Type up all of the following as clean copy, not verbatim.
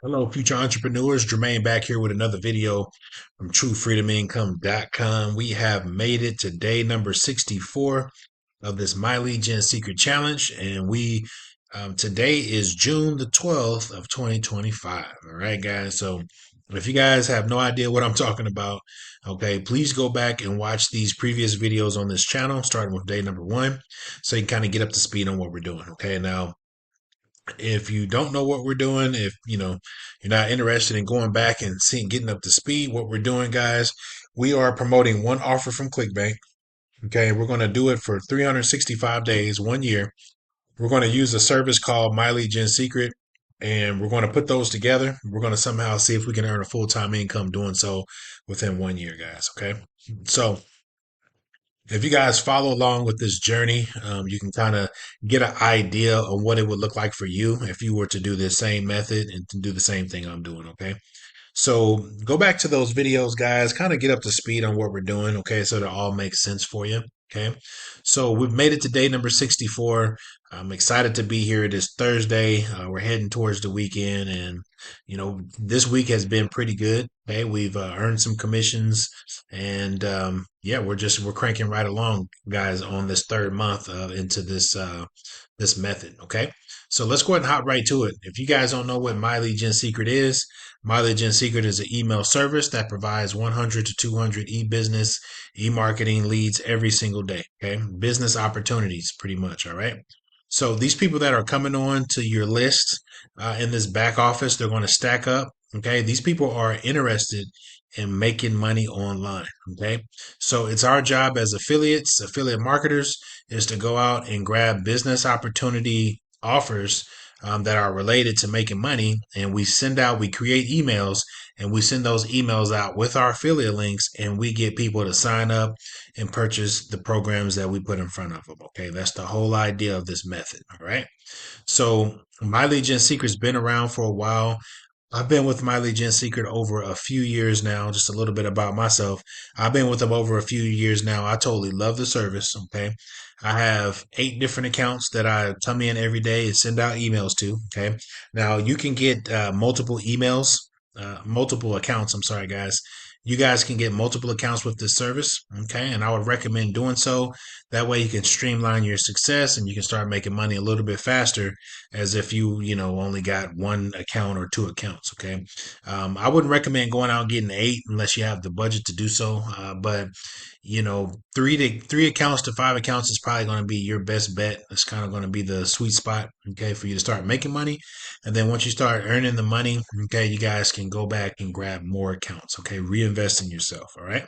Hello, future entrepreneurs. Jermaine back here with another video from TrueFreedomIncome.com. We have made it to day number 64 of this My Lead Gen Secret Challenge, and we today is June the 12th of 2025. All right, guys. So if you guys have no idea what I'm talking about, okay, please go back and watch these previous videos on this channel, starting with day number one, so you can kind of get up to speed on what we're doing. Okay, now if you don't know what we're doing, if you're not interested in going back and seeing getting up to speed, what we're doing, guys, we are promoting one offer from ClickBank. Okay, we're going to do it for 365 days, 1 year. We're going to use a service called My Lead Gen Secret, and we're going to put those together. We're going to somehow see if we can earn a full-time income doing so within 1 year, guys. Okay, so if you guys follow along with this journey, you can kind of get an idea of what it would look like for you if you were to do this same method and to do the same thing I'm doing. Okay. So go back to those videos, guys, kind of get up to speed on what we're doing. Okay. So that all makes sense for you. Okay. So we've made it to day number 64. I'm excited to be here. It is Thursday. We're heading towards the weekend, and this week has been pretty good. Okay. We've earned some commissions, and yeah, we're cranking right along, guys, on this third month into this method. Okay. So let's go ahead and hop right to it. If you guys don't know what My Lead Gen Secret is, My Lead Gen Secret is an email service that provides 100 to 200 e-business, e-marketing leads every single day. Okay. Business opportunities, pretty much. All right. So these people that are coming on to your list in this back office, they're going to stack up. Okay. These people are interested in making money online. Okay. So it's our job as affiliate marketers, is to go out and grab business opportunity offers that are related to making money. And we create emails, and we send those emails out with our affiliate links, and we get people to sign up and purchase the programs that we put in front of them. Okay. That's the whole idea of this method. All right. So My Lead Gen Secret's been around for a while. I've been with My Lead Gen Secret over a few years now. Just a little bit about myself. I've been with them over a few years now. I totally love the service. Okay. I have 8 different accounts that I come in every day and send out emails to. Okay. Now you can get multiple emails, multiple accounts. I'm sorry, guys. You guys can get multiple accounts with this service. Okay. And I would recommend doing so. That way you can streamline your success and you can start making money a little bit faster, as if only got one account or two accounts. Okay. I wouldn't recommend going out and getting 8 unless you have the budget to do so. But 3 accounts to 5 accounts is probably going to be your best bet. It's kind of going to be the sweet spot, okay, for you to start making money. And then once you start earning the money, okay, you guys can go back and grab more accounts, okay, reinvest in yourself. All right.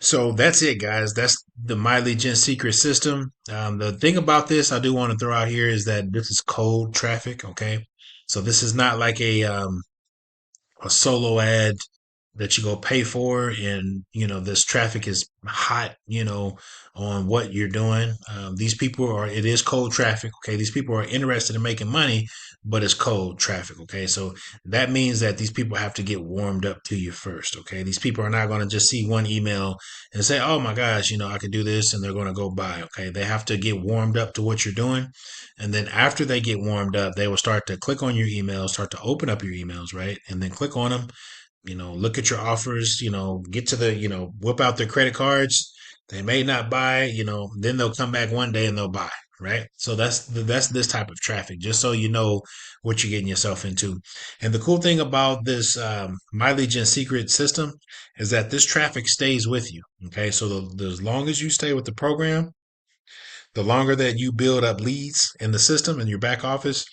So that's it, guys. That's the My Lead Gen Secret system. The thing about this I do want to throw out here is that this is cold traffic, okay? So this is not like a solo ad that you go pay for, and this traffic is hot, on what you're doing. These people are, it is cold traffic. Okay. These people are interested in making money, but it's cold traffic. Okay. So that means that these people have to get warmed up to you first. Okay. These people are not going to just see one email and say, oh my gosh, I could do this, and they're going to go buy. Okay. They have to get warmed up to what you're doing. And then after they get warmed up, they will start to click on your emails, start to open up your emails, right? And then click on them, look at your offers, get to whip out their credit cards. They may not buy, then they'll come back one day and they'll buy, right? So that's this type of traffic, just so you know what you're getting yourself into. And the cool thing about this My Lead Gen Secret system is that this traffic stays with you. Okay, so as long as you stay with the program, the longer that you build up leads in the system in your back office,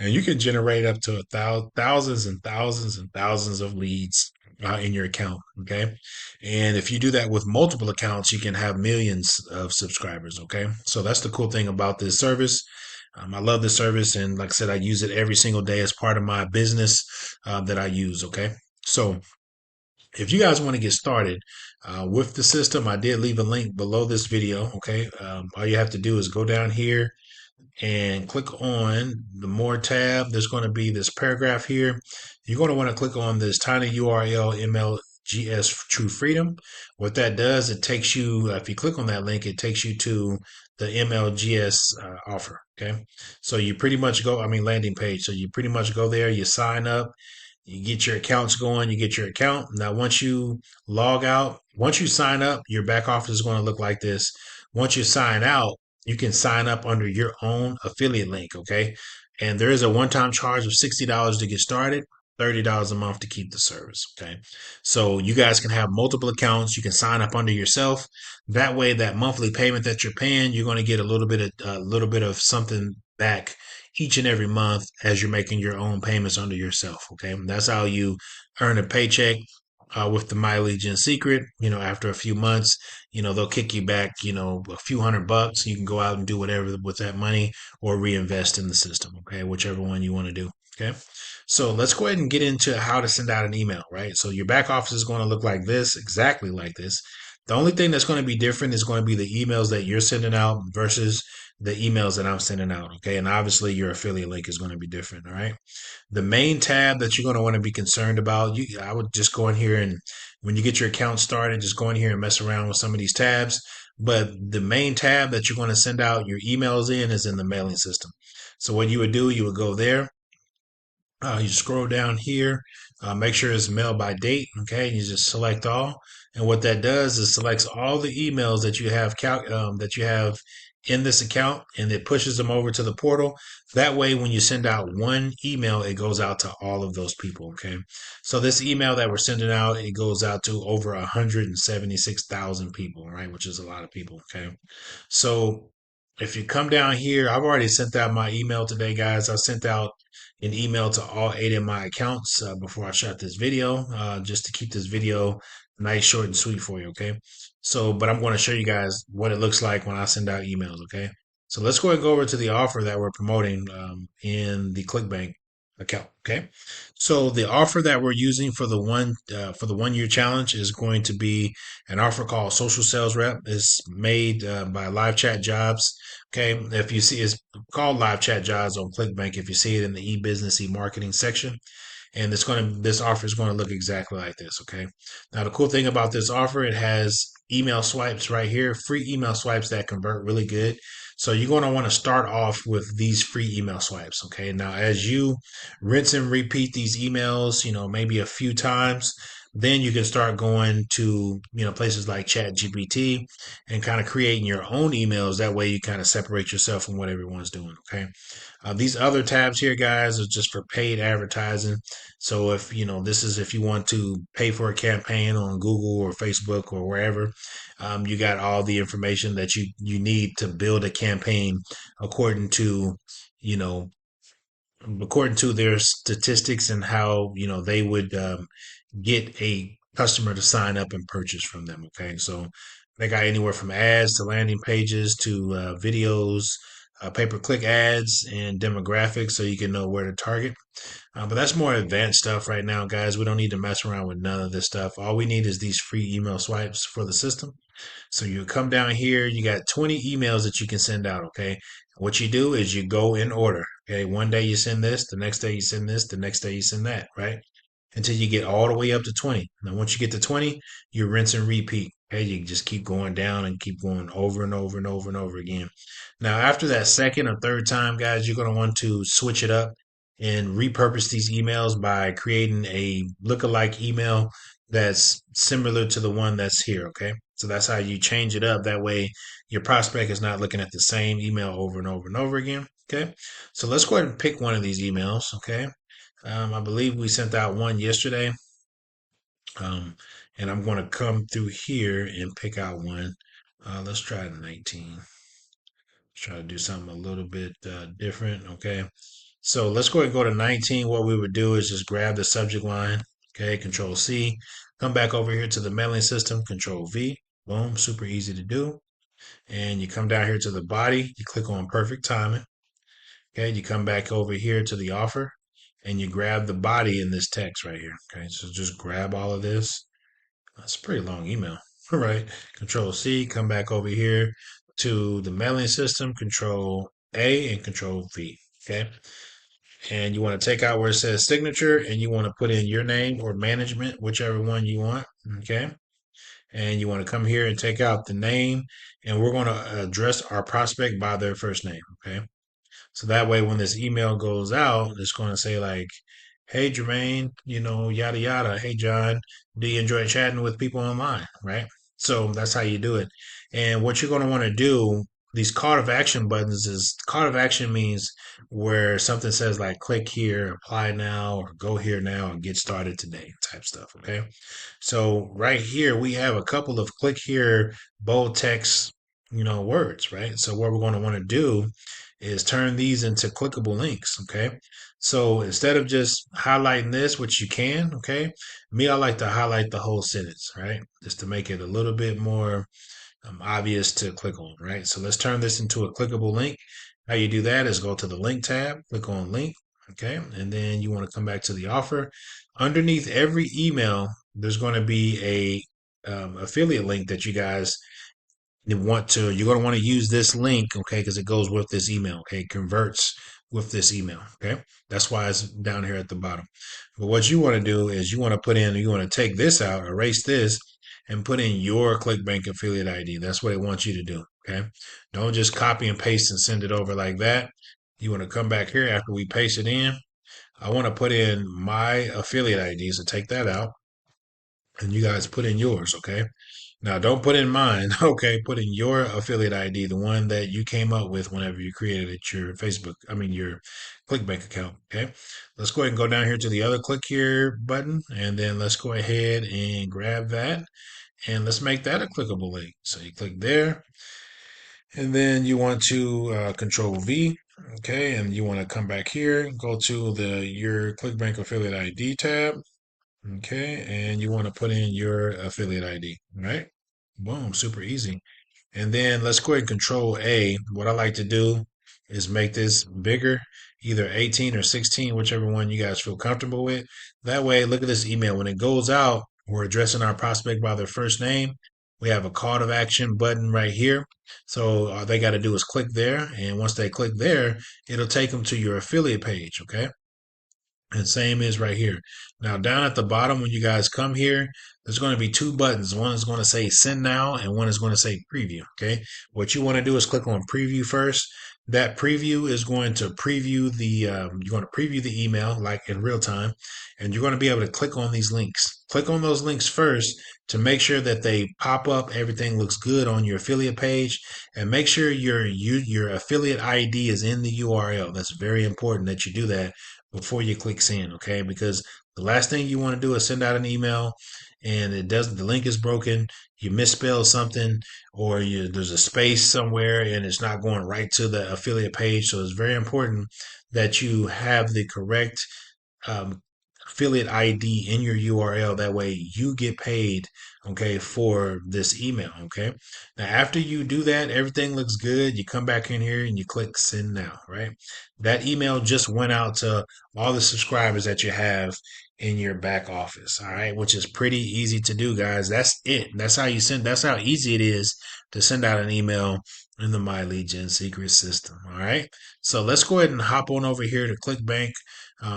and you can generate up to thousands and thousands and thousands of leads in your account. Okay. And if you do that with multiple accounts, you can have millions of subscribers. Okay. So that's the cool thing about this service. I love this service. And like I said, I use it every single day as part of my business that I use. Okay. So if you guys want to get started with the system, I did leave a link below this video. Okay. All you have to do is go down here and click on the more tab. There's going to be this paragraph here. You're going to want to click on this tiny URL MLGS True Freedom. What that does, it takes you, if you click on that link, it takes you to the MLGS offer. Okay. So you pretty much go, landing page. So you pretty much go there, you sign up, You get your accounts going, you get your account. Now, once you log out, once you sign up, your back office is going to look like this. Once you sign out, you can sign up under your own affiliate link, okay? And there is a one-time charge of $60 to get started, $30 a month to keep the service, okay? So you guys can have multiple accounts. You can sign up under yourself. That way, that monthly payment that you're paying, you're going to get a little bit of something back each and every month as you're making your own payments under yourself. Okay. That's how you earn a paycheck. With the My Legion secret, after a few months, they'll kick you back, a few $100. You can go out and do whatever with that money or reinvest in the system. Okay. Whichever one you want to do. Okay. So let's go ahead and get into how to send out an email, right? So your back office is going to look like this, exactly like this. The only thing that's going to be different is going to be the emails that you're sending out versus the emails that I'm sending out. Okay. And obviously your affiliate link is going to be different. All right. The main tab that you're going to want to be concerned about, I would just go in here and when you get your account started, just go in here and mess around with some of these tabs. But the main tab that you're going to send out your emails in is in the mailing system. So what you would do, you would go there, you scroll down here, make sure it's mail by date. Okay, you just select all, and what that does is selects all the emails that you have in this account, and it pushes them over to the portal. That way, when you send out one email, it goes out to all of those people. Okay, so this email that we're sending out, it goes out to over 176,000 people, right? Which is a lot of people. Okay, so if you come down here, I've already sent out my email today, guys. I sent out an email to all 8 of my accounts before I shot this video, just to keep this video nice, short, and sweet for you, okay? So, but I'm going to show you guys what it looks like when I send out emails, okay? So let's go ahead and go over to the offer that we're promoting in the ClickBank account, okay? So the offer that we're using for the 1 year challenge is going to be an offer called Social Sales Rep. It's made by Live Chat Jobs. Okay, if you see, it's called Live Chat Jobs on ClickBank. If you see it in the e-business, e-marketing section, and this offer is going to look exactly like this. Okay, now the cool thing about this offer, it has email swipes right here, free email swipes that convert really good. So you're going to want to start off with these free email swipes. Okay, now as you rinse and repeat these emails, maybe a few times, then you can start going to places like Chat GPT and kind of creating your own emails. That way you kind of separate yourself from what everyone's doing. Okay. These other tabs here, guys, are just for paid advertising. So if you want to pay for a campaign on Google or Facebook or wherever, you got all the information that you need to build a campaign according to, you know, according to their statistics and how, they would get a customer to sign up and purchase from them. Okay. So they got anywhere from ads to landing pages to videos, pay-per-click ads and demographics so you can know where to target. But that's more advanced stuff right now, guys. We don't need to mess around with none of this stuff. All we need is these free email swipes for the system. So you come down here, you got 20 emails that you can send out. Okay. What you do is you go in order. Okay. One day you send this, the next day you send this, the next day you send that, right? Until you get all the way up to 20. Now, once you get to 20, you rinse and repeat. Okay, you just keep going down and keep going over and over and over and over again. Now, after that second or third time, guys, you're going to want to switch it up and repurpose these emails by creating a lookalike email that's similar to the one that's here. Okay, so that's how you change it up. That way, your prospect is not looking at the same email over and over and over again. Okay, so let's go ahead and pick one of these emails. Okay, I believe we sent out one yesterday. Um, and I'm going to come through here and pick out one. Let's try 19. Let's try to do something a little bit different. Okay. So let's go ahead and go to 19. What we would do is just grab the subject line. Okay. Control C. Come back over here to the mailing system. Control V. Boom. Super easy to do. And you come down here to the body. You click on perfect timing. Okay, you come back over here to the offer and you grab the body in this text right here. Okay, so just grab all of this. That's a pretty long email. All right, Control C, come back over here to the mailing system, Control A and Control V. Okay, and you want to take out where it says signature and you want to put in your name or management, whichever one you want. Okay, and you want to come here and take out the name, and we're going to address our prospect by their first name. Okay. So that way, when this email goes out, it's going to say like, Hey, Jermaine, yada yada. Hey, John, do you enjoy chatting with people online? Right. So that's how you do it. And what you're going to want to do, these call of action buttons is call of action means where something says like click here, apply now, or go here now and get started today type stuff. Okay. So right here, we have a couple of click here, bold text, words, right? So what we're going to want to do is turn these into clickable links. Okay. So instead of just highlighting this, which you can, okay, me, I like to highlight the whole sentence, right? Just to make it a little bit more obvious to click on, right? So let's turn this into a clickable link. How you do that is go to the link tab, click on link, okay, and then you want to come back to the offer. Underneath every email, there's going to be a affiliate link that you guys you're going to want to use this link, okay, because it goes with this email, okay, converts with this email, okay. That's why it's down here at the bottom. But what you want to do is you want to take this out, erase this, and put in your ClickBank affiliate ID. That's what it wants you to do, okay. Don't just copy and paste and send it over like that. You want to come back here after we paste it in. I want to put in my affiliate ID, so take that out, and you guys put in yours, okay? Now, don't put in mine, okay? Put in your affiliate ID, the one that you came up with whenever you created your your ClickBank account, okay? Let's go ahead and go down here to the other click here button, and then let's go ahead and grab that, and let's make that a clickable link. So you click there, and then you want to Control V, okay? And you want to come back here, go to your ClickBank affiliate ID tab, okay, and you want to put in your affiliate ID, right? Boom, super easy. And then let's go ahead and Control A. What I like to do is make this bigger, either 18 or 16, whichever one you guys feel comfortable with. That way, look at this email. When it goes out, we're addressing our prospect by their first name. We have a call to action button right here. So all they got to do is click there. And once they click there, it'll take them to your affiliate page, okay? And same is right here. Now down at the bottom, when you guys come here, there's going to be two buttons. One is going to say send now and one is going to say preview. Okay. What you want to do is click on preview first. That preview is going to preview you're going to preview the email like in real time, and you're going to be able to click on these links. Click on those links first to make sure that they pop up. Everything looks good on your affiliate page, and make sure your affiliate ID is in the URL. That's very important that you do that before you click send, okay? Because the last thing you want to do is send out an email and the link is broken, you misspell something, or there's a space somewhere and it's not going right to the affiliate page. So it's very important that you have the correct um, affiliate ID in your URL. That way you get paid, okay, for this email, okay? Now, after you do that, everything looks good. You come back in here and you click send now, right? That email just went out to all the subscribers that you have in your back office, all right, which is pretty easy to do, guys. That's it. That's how easy it is to send out an email in the My Lead Gen secret system, all right? So let's go ahead and hop on over here to ClickBank.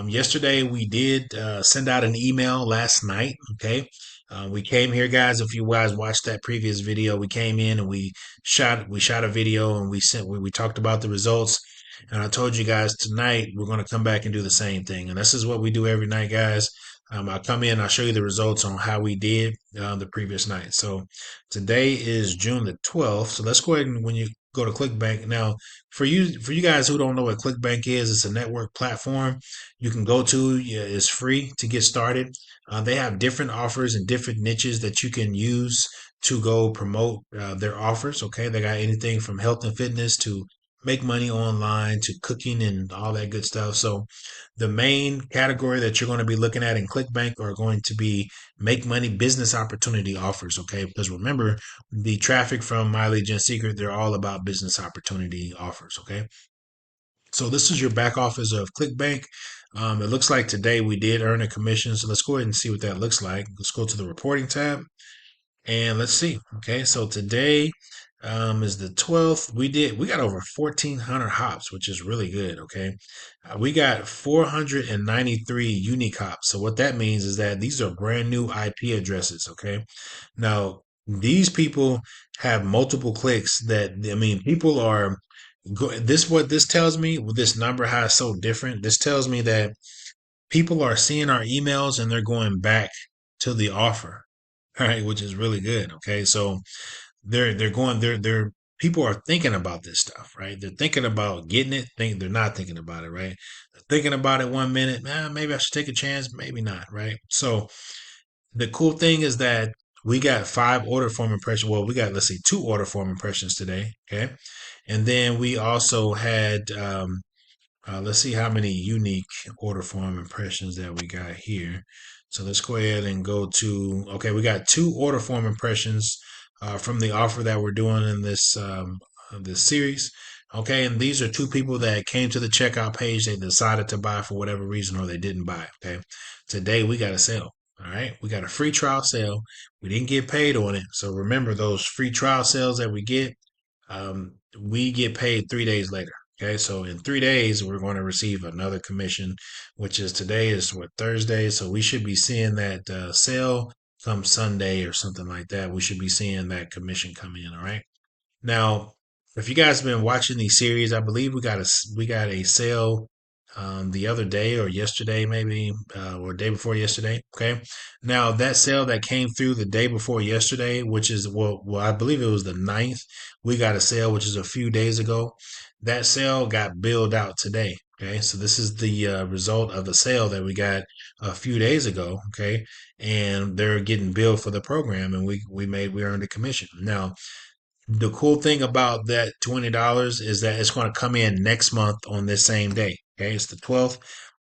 Yesterday we did send out an email last night. Okay, we came here, guys. If you guys watched that previous video, we came in and we shot a video and we talked about the results. And I told you guys tonight we're going to come back and do the same thing. And this is what we do every night, guys. I'll come in, I'll show you the results on how we did the previous night. So today is June the 12th. So let's go ahead and when you go to ClickBank now, for you guys who don't know what ClickBank is, it's a network platform you can go to. Yeah, it's free to get started. They have different offers and different niches that you can use to go promote their offers. Okay, they got anything from health and fitness to make money online to cooking and all that good stuff. So the main category that you're going to be looking at in ClickBank are going to be make money business opportunity offers. Okay, because remember the traffic from My Lead Gen Secret, they're all about business opportunity offers. Okay, so this is your back office of ClickBank. It looks like today we did earn a commission. So let's go ahead and see what that looks like. Let's go to the reporting tab and let's see. Okay, so today is the 12th. We got over 1,400 hops, which is really good. Okay, we got 493 unique hops. So what that means is that these are brand new IP addresses. Okay, now these people have multiple clicks. People are what this tells me with this number, how it's so different. This tells me that people are seeing our emails and they're going back to the offer, right? Which is really good. Okay. So they're going, they're, people are thinking about this stuff, right? They're thinking about getting it. They're not thinking about it, right? They're thinking about it 1 minute. Maybe I should take a chance. Maybe not, right? So the cool thing is that we got 5 order form impressions. Well, we got, let's see, 2 order form impressions today. Okay. And then we also had, let's see how many unique order form impressions that we got here. So let's go ahead and go to, okay, we got 2 order form impressions from the offer that we're doing in this series. Okay, and these are 2 people that came to the checkout page. They decided to buy for whatever reason, or they didn't buy. Okay, today we got a sale. All right, we got a free trial sale. We didn't get paid on it. So remember, those free trial sales that we get paid 3 days later. Okay, so in 3 days, we're going to receive another commission, which is today is what, Thursday. So we should be seeing that sale come Sunday or something like that. We should be seeing that commission come in. All right. Now, if you guys have been watching these series, I believe we got a sale the other day or yesterday, maybe or day before yesterday. Okay. Now that sale that came through the day before yesterday, which is well, I believe it was the 9th. We got a sale which is a few days ago. That sale got billed out today. Okay, so this is the result of the sale that we got a few days ago. Okay, and they're getting billed for the program, and we earned a commission. Now the cool thing about that $20 is that it's going to come in next month on this same day. Okay, it's the 12th.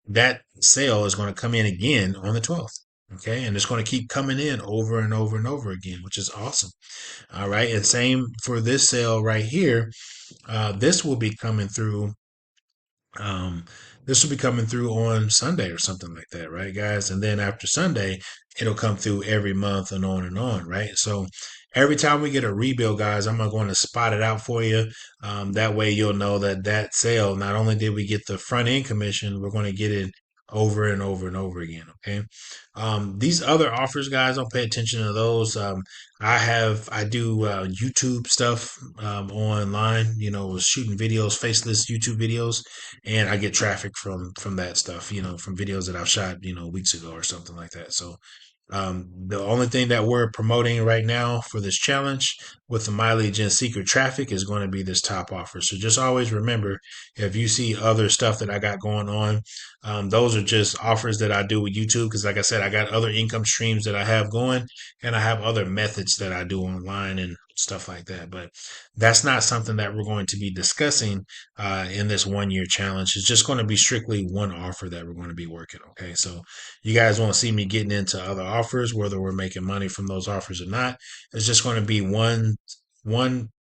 That sale is going to come in again on the 12th. Okay, and it's going to keep coming in over and over and over again, which is awesome. All right, and same for this sale right here. This will be coming through um, this will be coming through on Sunday or something like that, right, guys? And then after Sunday, it'll come through every month and on, right? So every time we get a rebill, guys, I'm going to spot it out for you. That way you'll know that that sale, not only did we get the front end commission, we're going to get it over and over and over again, okay? These other offers, guys, don't pay attention to those. I do YouTube stuff online, shooting videos, faceless YouTube videos, and I get traffic from that stuff, from videos that I've shot, weeks ago or something like that. So the only thing that we're promoting right now for this challenge with the mileage and secret traffic is going to be this top offer. So just always remember, if you see other stuff that I got going on, those are just offers that I do with YouTube. Because like I said, I got other income streams that I have going, and I have other methods that I do online and stuff like that. But that's not something that we're going to be discussing in this 1 year challenge. It's just going to be strictly one offer that we're going to be working. Okay. So you guys won't see me getting into other offers, whether we're making money from those offers or not. It's just going to be one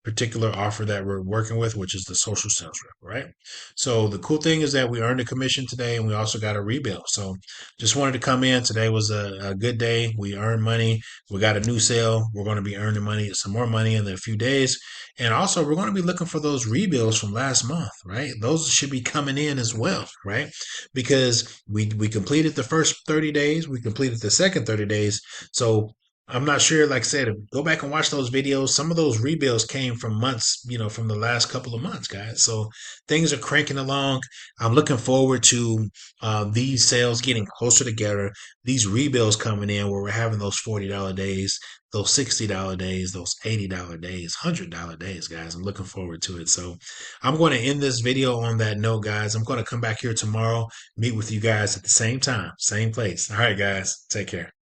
particular offer that we're working with, which is the social sales rep, right? So the cool thing is that we earned a commission today, and we also got a rebill. So just wanted to come in. Today was a good day. We earned money. We got a new sale. We're going to be earning money, some more money in a few days. And also we're going to be looking for those rebills from last month, right? Those should be coming in as well, right? Because we completed the first 30 days. We completed the second 30 days. So I'm not sure, like I said, go back and watch those videos. Some of those rebills came from months, from the last couple of months, guys. So things are cranking along. I'm looking forward to these sales getting closer together, these rebills coming in where we're having those $40 days, those $60 days, those $80 days, $100 days, guys. I'm looking forward to it. So I'm going to end this video on that note, guys. I'm going to come back here tomorrow, meet with you guys at the same time, same place. All right, guys, take care.